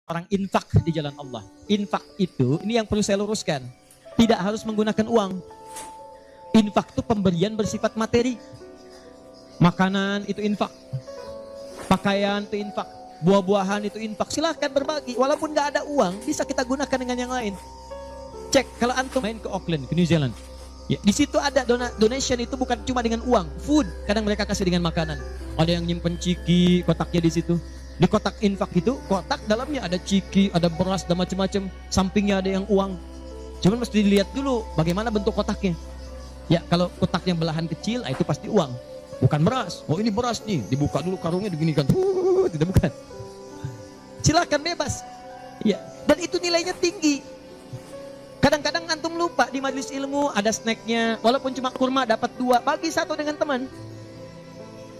orang infak di jalan Allah. Infak itu, ini yang perlu saya luruskan, tidak harus menggunakan uang. Infak itu pemberian bersifat materi. Makanan itu infak, pakaian itu infak, buah-buahan itu infak. Silahkan berbagi, walaupun nggak ada uang, bisa kita gunakan dengan yang lain. Cek, kalau antum main ke Auckland, ke New Zealand, ya, di situ ada donation, itu bukan cuma dengan uang, food. Kadang mereka kasih dengan makanan. Ada yang nyimpen ciki, kotaknya di situ. Di kotak infak itu, kotak dalamnya ada ciki, ada beras, dan macam-macam. Sampingnya ada yang uang. Cuman mesti dilihat dulu bagaimana bentuk kotaknya. Ya, kalau kotaknya belahan kecil, itu pasti uang, bukan beras. Oh, ini beras nih, dibuka dulu karungnya, diginikan. Tidak, bukan. Silakan bebas. Ya, dan itu nilainya tinggi. Kadang-kadang antum lupa di majelis ilmu ada snacknya, walaupun cuma kurma dapat 2, bagi 1 dengan teman.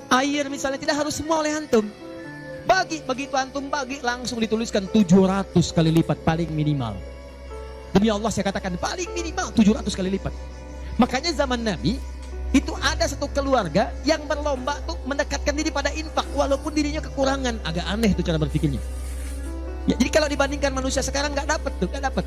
Air misalnya tidak harus semua oleh antum. Bagi, begitu antum bagi langsung dituliskan 700 kali lipat paling minimal. Demi Allah saya katakan paling minimal 700 kali lipat. Makanya zaman Nabi itu ada satu keluarga yang berlomba tuh mendekatkan diri pada infak walaupun dirinya kekurangan. Agak aneh itu cara berpikirnya. Ya, jadi kalau dibandingkan manusia sekarang nggak dapat tuh, nggak dapat.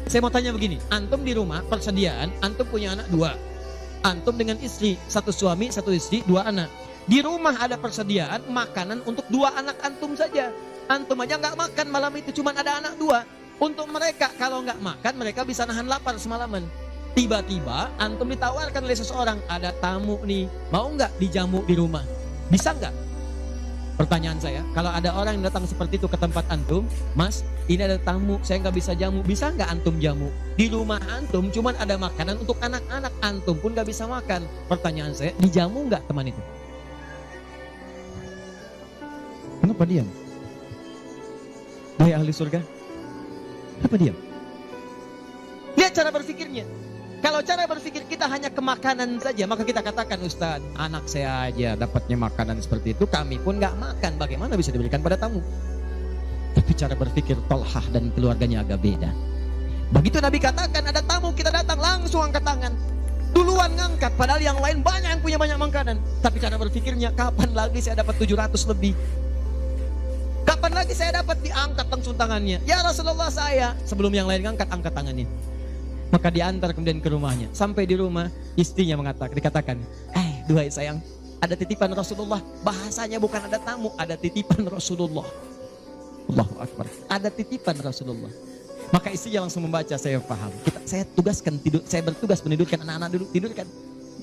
Saya mau tanya begini, antum di rumah persediaan, antum punya anak 2, antum dengan istri, 1 suami 1 istri 2 anak. Di rumah ada persediaan makanan untuk 2 anak antum saja. Antum aja nggak makan malam itu, cuma ada anak 2. Untuk mereka, kalau nggak makan mereka bisa nahan lapar semalaman. Tiba-tiba antum ditawarkan oleh seseorang, ada tamu nih, mau nggak dijamu di rumah? Bisa nggak? Pertanyaan saya, kalau ada orang yang datang seperti itu ke tempat antum, Mas, ini ada tamu, saya nggak bisa jamu, bisa nggak antum jamu? Di rumah antum cuman ada makanan untuk anak-anak, antum pun nggak bisa makan. Pertanyaan saya, dijamu nggak teman itu? Kenapa diam? Wahai ahli surga, kenapa diam? Lihat cara berpikirnya. Kalau cara berpikir kita hanya ke makanan saja, maka kita katakan, Ustaz, anak saya aja dapatnya makanan seperti itu, kami pun nggak makan, bagaimana bisa diberikan pada tamu? Tapi cara berpikir Tolhah dan keluarganya agak beda. Begitu Nabi katakan ada tamu, kita datang langsung angkat tangan, duluan ngangkat, padahal yang lain banyak yang punya banyak makanan. Tapi cara berpikirnya, kapan lagi saya dapat 700 lebih? Kapan lagi saya dapat? Diangkat langsung tangannya. Ya Rasulullah, saya. Sebelum yang lain ngangkat, angkat tangannya. Maka diantar kemudian ke rumahnya. Sampai di rumah, istrinya dikatakan, duhai sayang, ada titipan Rasulullah. Bahasanya bukan ada tamu, ada titipan Rasulullah. Allahu Akbar. Ada titipan Rasulullah. Maka istrinya langsung membaca, saya paham. Saya bertugas menidurkan anak-anak dulu, tidurkan.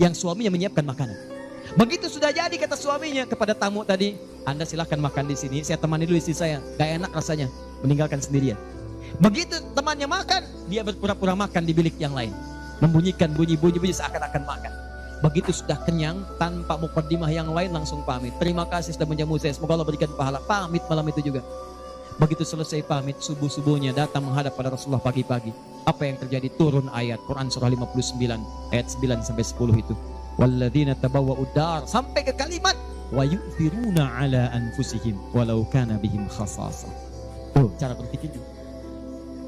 Yang suaminya menyiapkan makanan. Begitu sudah jadi, kata suaminya kepada tamu tadi, Anda silahkan makan di sini, saya temani dulu istri saya. Gak enak rasanya meninggalkan sendirian. Begitu temannya makan, dia berpura-pura makan di bilik yang lain, membunyikan bunyi-bunyi seakan-akan makan. Begitu sudah kenyang, tanpa mukaddimah yang lain langsung pamit. Terima kasih sudah menjamu saya, semoga Allah berikan pahala. Pamit malam itu juga. Begitu selesai pamit, subuh-subuhnya datang menghadap pada Rasulullah pagi-pagi. Apa yang terjadi? Turun ayat Quran surah 59 ayat 9 sampai 10 itu. Walladzina tabawwa'ud dar, sampai ke kalimat wa yu'thiruna ala anfusihim walau kana bihim khasasah. Tuh cara berpikirnya.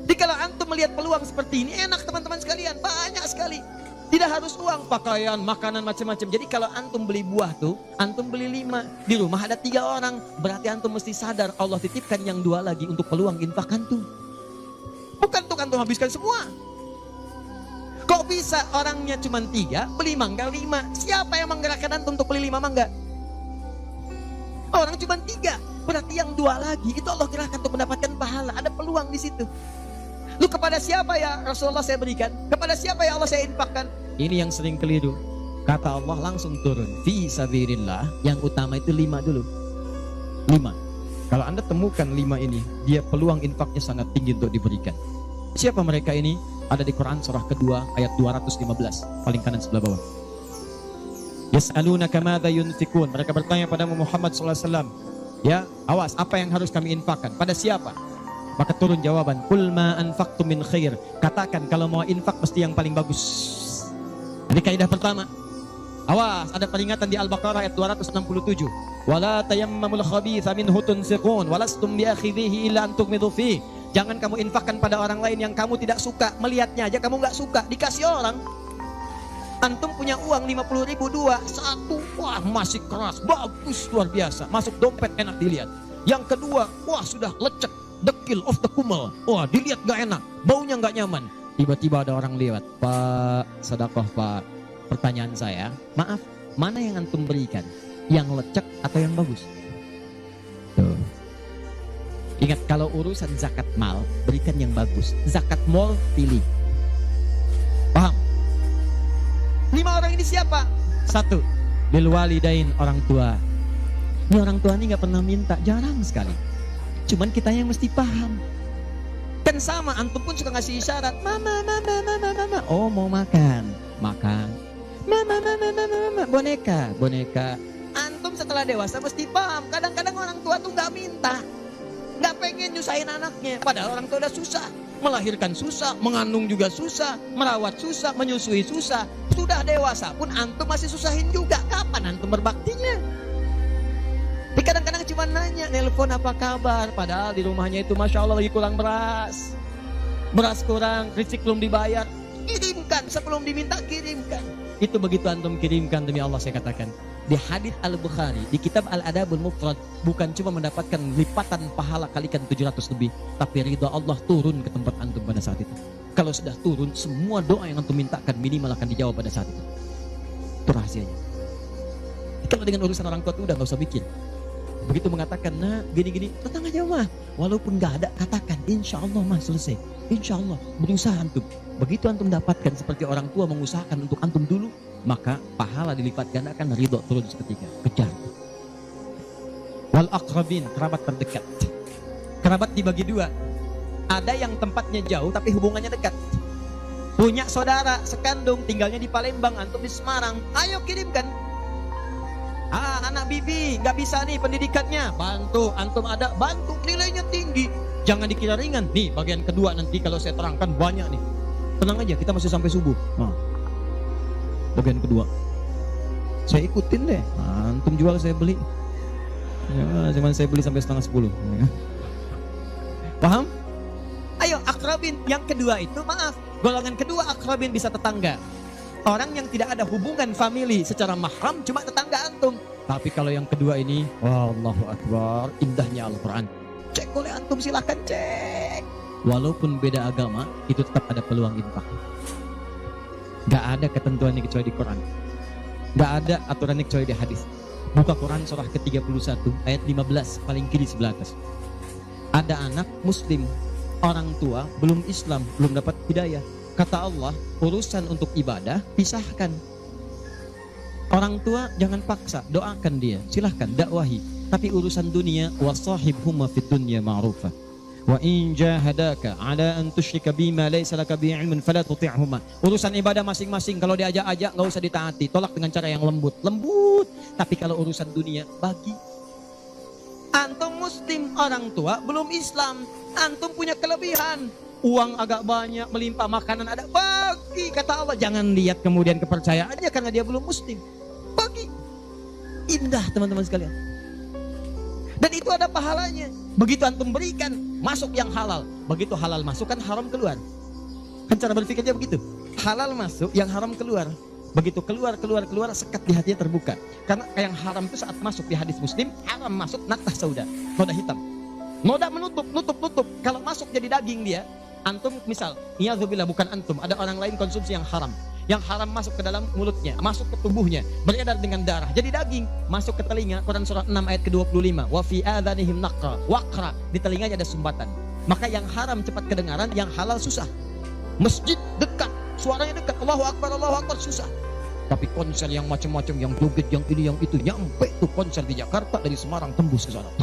Jadi kalau antum melihat peluang seperti ini, enak teman-teman sekalian, banyak sekali. Tidak harus uang, pakaian, makanan, macam-macam. Jadi kalau antum beli buah tuh, antum beli 5, di rumah ada 3 orang, berarti antum mesti sadar Allah titipkan yang 2 lagi untuk peluang infak antum. Bukan untuk antum habiskan semua. Kok bisa orangnya cuma 3, beli mangga 5? Siapa yang menggerakkan antum untuk beli 5 mangga? Orang cuma 3, berarti yang 2 lagi itu Allah gerakkan untuk mendapatkan pahala. Ada peluang di situ. Lu kepada siapa ya Rasulullah saya berikan? Kepada siapa ya Allah saya infakkan? Ini yang sering keliru. Kata Allah langsung turun, fi sabilillah, yang utama itu 5 dulu. 5. Kalau Anda temukan 5 ini, dia peluang infaknya sangat tinggi untuk diberikan. Siapa mereka ini? Ada di Quran surah kedua ayat 215, paling kanan sebelah bawah. Yas'alunaka madza yunfikun. Mereka bertanya pada Muhammad sallallahu alaihi wasallam, ya, awas, apa yang harus kami infakkan? Pada siapa? Maka turun jawaban, qul ma anfaqtum min khair. Katakan kalau mau infak mesti yang paling bagus. Ini kaidah pertama. Awas, ada peringatan di Al-Baqarah ayat 267. Wala tayammamul khabitha minhu tunfiqun walastum biakhidhihi illa an tughmidu fi. Jangan kamu infakkan pada orang lain yang kamu tidak suka. Melihatnya aja kamu nggak suka, dikasih orang. Antum punya uang 50.000, 2, 1, wah masih keras, bagus, luar biasa. Masuk dompet enak dilihat. Yang kedua, wah sudah lecek, dek dekil, of the kumel. Wah, dilihat gak enak, baunya gak nyaman. Tiba-tiba ada orang lewat. Pak, sedekah Pak. Pertanyaan saya, maaf, mana yang antum berikan? Yang lecek atau yang bagus? Tuh. Ingat, kalau urusan zakat mal, berikan yang bagus. Zakat mal, pilih. Paham? 5 orang ini siapa? 1, lil walidain, orang tua. Ini orang tua ini gak pernah minta, jarang sekali. Cuman kita yang mesti paham. Kan sama, antum pun suka ngasih isyarat. Mama, mama, mama, mama. Oh, mau makan. Makan. Mama, mama, mama, mama. Boneka, boneka. Antum setelah dewasa mesti paham. Kadang-kadang orang tua tuh gak minta. Gak pengen nyusahin anaknya. Padahal orang tua udah susah. Melahirkan susah, mengandung juga susah, merawat susah, menyusui susah. Sudah dewasa pun antum masih susahin juga. Kapan antum berbaktinya? Kadang-kadang cuma nanya, nelpon apa kabar. Padahal di rumahnya itu Masya Allah lagi kurang beras. Beras kurang, listrik belum dibayar. Kirimkan, sebelum diminta kirimkan. Itu begitu antum kirimkan, demi Allah saya katakan. Di hadits Al-Bukhari, di kitab Al-Adabul Mufrad, bukan cuma mendapatkan lipatan pahala kalikan 700 lebih, tapi ridha Allah turun ke tempat antum pada saat itu. Kalau sudah turun, semua doa yang antum mintakan minimal akan dijawab pada saat itu. Itu rahasianya. Kalau dengan urusan orang tua itu udah gak usah mikir. Begitu mengatakan, nah gini-gini, tenang aja mah. Walaupun gak ada, katakan, insya Allah mah selesai. Insya Allah, berusaha antum. Begitu antum dapatkan seperti orang tua mengusahakan untuk antum dulu, maka pahala dilipat gandakan, ridho turun seketika. Kejar. Wal aqrabin, kerabat terdekat. Kerabat dibagi 2. Ada yang tempatnya jauh tapi hubungannya dekat. Punya saudara sekandung, tinggalnya di Palembang, antum di Semarang. Ayo kirimkan. Anak bibi nggak bisa nih pendidikannya, bantu. Antum ada, bantu. Nilainya tinggi, jangan dikira ringan. Nih bagian kedua nanti kalau saya terangkan banyak nih. Tenang aja, kita masih sampai subuh. Bagian kedua saya ikutin deh. Antum jual saya beli. Ya, cuman saya beli sampai 9:30. Paham? Ayo akrabin. Yang kedua itu, maaf, golongan kedua akrabin bisa tetangga. Orang yang tidak ada hubungan famili secara mahram, cuma tetangga antum. Tapi kalau yang kedua ini, Allahu Akbar, indahnya Al-Quran. Cek oleh antum, silahkan cek. Walaupun beda agama, itu tetap ada peluang infak. Gak ada ketentuannya kecuali di Quran. Gak ada aturannya kecuali di hadis. Buka Quran surah ke-31 ayat 15, paling kiri sebelah atas. Ada anak muslim, orang tua belum Islam, belum dapat hidayah. Kata Allah, urusan untuk ibadah pisahkan. Orang tua jangan paksa, doakan dia, silahkan dakwahi. Tapi urusan dunia, wasahibhuma fid dunya ma'rufa. Wa in jahadaka ala an tusyrika bima laysa laka bihi ilmun fala tuti'huma. Urusan ibadah masing-masing, kalau diajak-ajak enggak usah ditaati, tolak dengan cara yang lembut. Tapi kalau urusan dunia, bagi. Antum muslim, orang tua belum Islam, antum punya kelebihan. Uang agak banyak, melimpah, makanan ada, bagi. Kata Allah, jangan lihat kemudian kepercayaannya karena dia belum muslim. Bagi. Indah teman-teman sekalian. Dan itu ada pahalanya. Begitu antum berikan, masuk yang halal. Begitu halal masuk, kan haram keluar. Kan cara berpikirnya begitu. Halal masuk, yang haram keluar. Begitu keluar, sekat di hatinya terbuka. Karena yang haram itu saat masuk di hadis Muslim, haram masuk natah sauda, noda hitam. Noda nutup. Kalau masuk jadi daging dia. Antum misal, iyadzubillah, bukan antum, ada orang lain konsumsi yang haram. Yang haram masuk ke dalam mulutnya, masuk ke tubuhnya, beredar dengan darah, jadi daging, masuk ke telinga. Quran surah 6 ayat ke-25. Wa fi adhanihim waqra, di telinganya ada sumbatan. Maka yang haram cepat kedengaran, yang halal susah. Masjid dekat, suaranya dekat, Allahu Akbar, susah. Tapi konser yang macam-macam, yang joget, yang ini, yang itu, nyampe tuh konser di Jakarta dari Semarang tembus ke sana.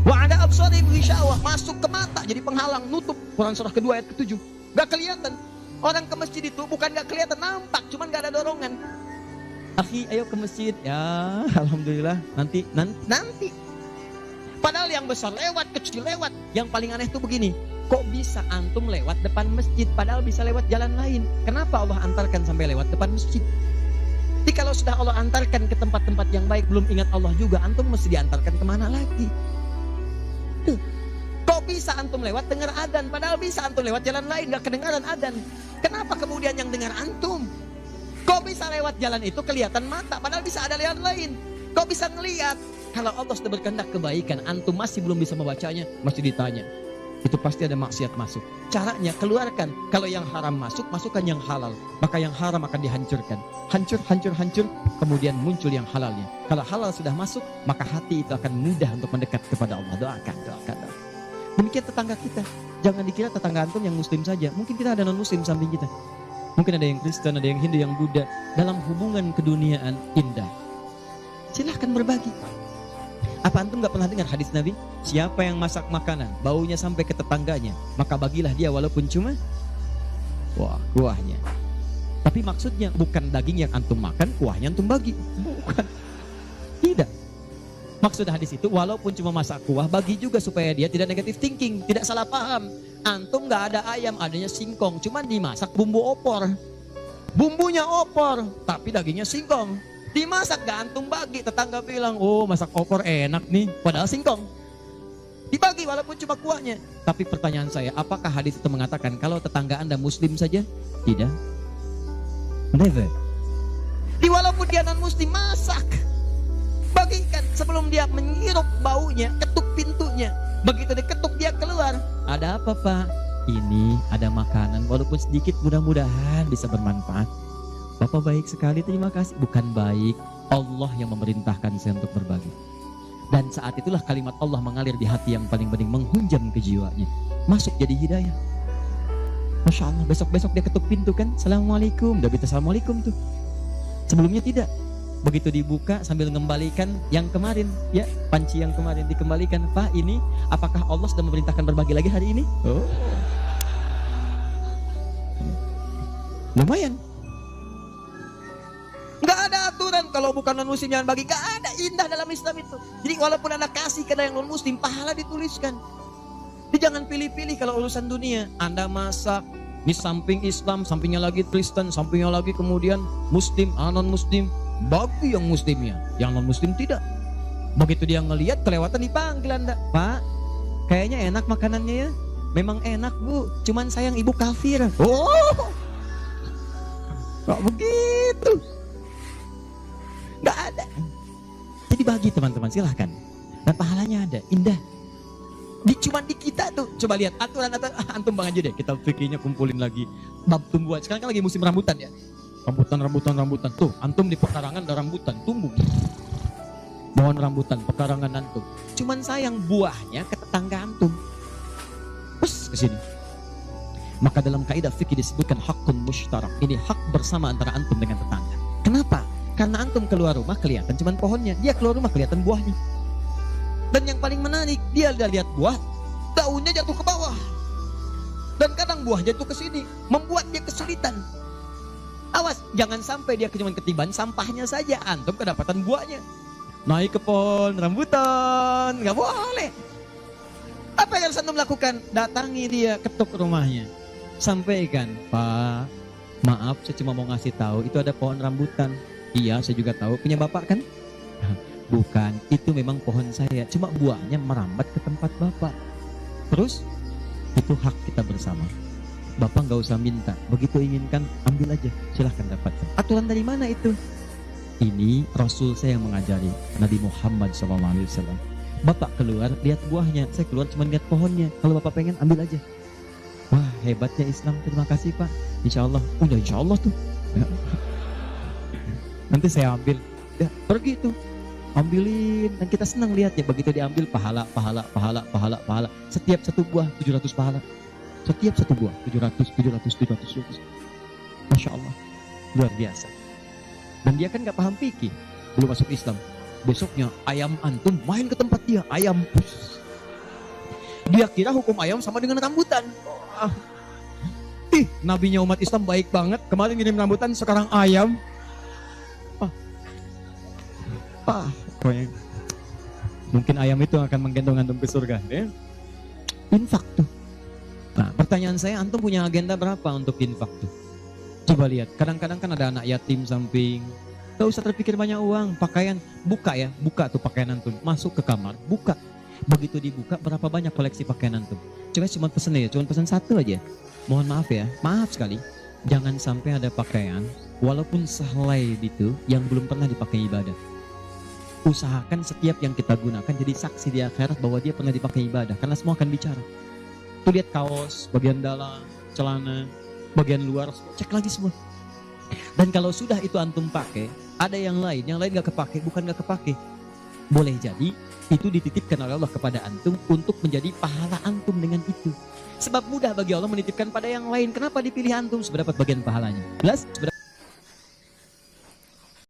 Wa ada absarihim ghishawah, masuk ke mata jadi penghalang, nutup. Quran surah kedua ayat ke-7. Gak kelihatan. Orang ke masjid itu bukan gak kelihatan, nampak, cuman gak ada dorongan. Akhi, ayo ke masjid. Ya, alhamdulillah, nanti. Padahal yang besar lewat, kecil lewat. Yang paling aneh itu begini, kok bisa antum lewat depan masjid padahal bisa lewat jalan lain? Kenapa Allah antarkan sampai lewat depan masjid? Jadi kalau sudah Allah antarkan ke tempat-tempat yang baik, belum ingat Allah juga, antum mesti diantarkan kemana lagi? Tuh. Kok bisa antum lewat dengar adzan, padahal bisa antum lewat jalan lain gak kedengaran adzan? Kenapa kemudian yang dengar antum? Kok bisa lewat jalan itu kelihatan mata, padahal bisa ada jalan lain? Kok bisa ngelihat? Kalau Allah sudah berkehendak kebaikan, antum masih belum bisa membacanya, masih ditanya. Itu pasti ada maksiat masuk. Caranya keluarkan. Kalau yang haram masuk, masukkan yang halal. Maka yang haram akan dihancurkan. Hancur, hancur, hancur. Kemudian muncul yang halalnya. Kalau halal sudah masuk, maka hati itu akan mudah untuk mendekat kepada Allah. Doakan, doakan, doakan. Demikian tetangga kita. Jangan dikira tetangga antum yang muslim saja. Mungkin kita ada non-muslim samping kita. Mungkin ada yang Kristen, ada yang Hindu, yang Buddha. Dalam hubungan keduniaan indah. Silahkan berbagi. Apa antum gak pernah dengar hadis Nabi? Siapa yang masak makanan, baunya sampai ke tetangganya, maka bagilah dia walaupun cuma kuahnya. Tapi maksudnya bukan daging yang antum makan, kuahnya antum bagi. Bukan. Tidak. Maksud hadis itu walaupun cuma masak kuah, bagi juga supaya dia tidak negatif thinking, tidak salah paham. Antum gak ada ayam, adanya singkong, cuma dimasak bumbu opor. Bumbunya opor, tapi dagingnya singkong. Dimasak gak antum bagi, tetangga bilang, oh masak opor enak nih, padahal singkong. Dibagi walaupun cuma kuahnya. Tapi pertanyaan saya, apakah hadis itu mengatakan kalau tetangga anda muslim saja? Tidak. Never. Walaupun dia non muslim, masak. Bagikan sebelum dia menghirup baunya, ketuk pintunya. Begitu diketuk dia keluar. Ada apa pak? Ini ada makanan, walaupun sedikit, mudah-mudahan bisa bermanfaat. Bapak baik sekali, terima kasih. Bukan baik, Allah yang memerintahkan saya untuk berbagi. Dan saat itulah kalimat Allah mengalir di hati yang paling bening, menghunjam ke jiwanya. Masuk jadi hidayah. Masya Allah, besok-besok dia ketuk pintu kan, Assalamualaikum. Udah bisa Assalamualaikum tuh. Sebelumnya tidak. Begitu dibuka sambil mengembalikan yang kemarin, ya panci yang kemarin dikembalikan. Pak ini, apakah Allah sudah memerintahkan berbagi lagi hari ini? Oh. Lumayan. Gak ada aturan kalau bukan non muslim jangan bagi. Gak ada, indah dalam Islam itu. Jadi walaupun anda kasih ke yang non muslim, pahala dituliskan. Jadi jangan pilih-pilih kalau urusan dunia. Anda masak, di samping Islam, sampingnya lagi Kristen, sampingnya lagi kemudian muslim, non muslim. Bagi yang muslimnya, yang non muslim tidak. Begitu dia ngelihat kelewatan dipanggil anda, Pak, kayaknya enak makanannya ya. Memang enak bu, cuman sayang ibu kafir. Oh, kok begitu? Gak ada. Jadi bagi teman-teman, silahkan. Dan pahalanya ada, indah. Cuma di kita tuh, coba lihat aturan antum bang aja deh. Kita fikirnya kumpulin lagi bab tumbuhan. Sekarang kan lagi musim rambutan ya. Rambutan. Tuh, antum di pekarangan ada rambutan, tumbuh. Mohon rambutan, pekarangan antum. Cuman sayang buahnya ke tetangga antum. Terus ke sini. Maka dalam kaidah fikih disebutkan hakun mushtarak. Ini hak bersama antara antum dengan tetangga. Kenapa? Karena antum keluar rumah kelihatan cuman pohonnya, dia keluar rumah kelihatan buahnya. Dan yang paling menarik, dia udah lihat buah, daunnya jatuh ke bawah. Dan kadang buah jatuh ke sini, membuat dia kesulitan. Awas, jangan sampai dia cuma ketiban sampahnya saja, antum kedapatan buahnya. Naik ke pohon rambutan, nggak boleh. Apa yang harus antum lakukan? Datangi dia, ketuk rumahnya. Sampaikan, Pak, maaf saya cuma mau ngasih tahu, itu ada pohon rambutan. Iya, saya juga tahu. Punya bapak kan? Bukan, itu memang pohon saya. Cuma buahnya merambat ke tempat bapak. Terus, itu hak kita bersama. Bapak nggak usah minta. Begitu inginkan, ambil aja. Silahkan dapatkan. Aturan dari mana itu? Ini Rasul saya yang mengajari. Nabi Muhammad SAW. Bapak keluar, lihat buahnya. Saya keluar cuma lihat pohonnya. Kalau bapak pengen, ambil aja. Wah, hebatnya Islam. Terima kasih Pak. Insya Allah. Udah insya Allah tuh. Nanti saya ambil, ya pergi tuh, ambilin, dan kita senang lihatnya. Begitu diambil pahala. Setiap satu buah 700 pahala. Setiap satu buah 700. Masya Allah, luar biasa. Dan dia kan nggak paham fikih, belum masuk Islam. Besoknya ayam antum main ke tempat dia, ayam. Dia kira hukum ayam sama dengan rambutan. Nabinya umat Islam baik banget. Kemarin ngirim rambutan, sekarang ayam. Mungkin ayam itu akan menggendong antum ke surga ya? Infak tuh. Nah pertanyaan saya, antum punya agenda berapa untuk infak tuh? Coba lihat, kadang-kadang kan ada anak yatim samping. Gak usah terpikir banyak uang. Pakaian, buka ya, buka tuh pakaian antum. Masuk ke kamar, buka. Begitu dibuka, berapa banyak koleksi pakaian antum? Coba cuma pesen ya, cuma pesen satu aja. Mohon maaf ya, maaf sekali. Jangan sampai ada pakaian, walaupun sehelai itu, yang belum pernah dipakai ibadah. Usahakan setiap yang kita gunakan jadi saksi di akhirat bahwa dia pernah dipakai ibadah, karena semua akan bicara. Tuh lihat kaos, bagian dalam, celana, bagian luar, cek lagi semua. Dan kalau sudah itu antum pakai, ada yang lain gak kepake, bukan gak kepake. Boleh jadi itu dititipkan oleh Allah kepada antum untuk menjadi pahala antum dengan itu. Sebab mudah bagi Allah menitipkan pada yang lain. Kenapa dipilih antum? Seberapa bagian pahalanya? Jelas?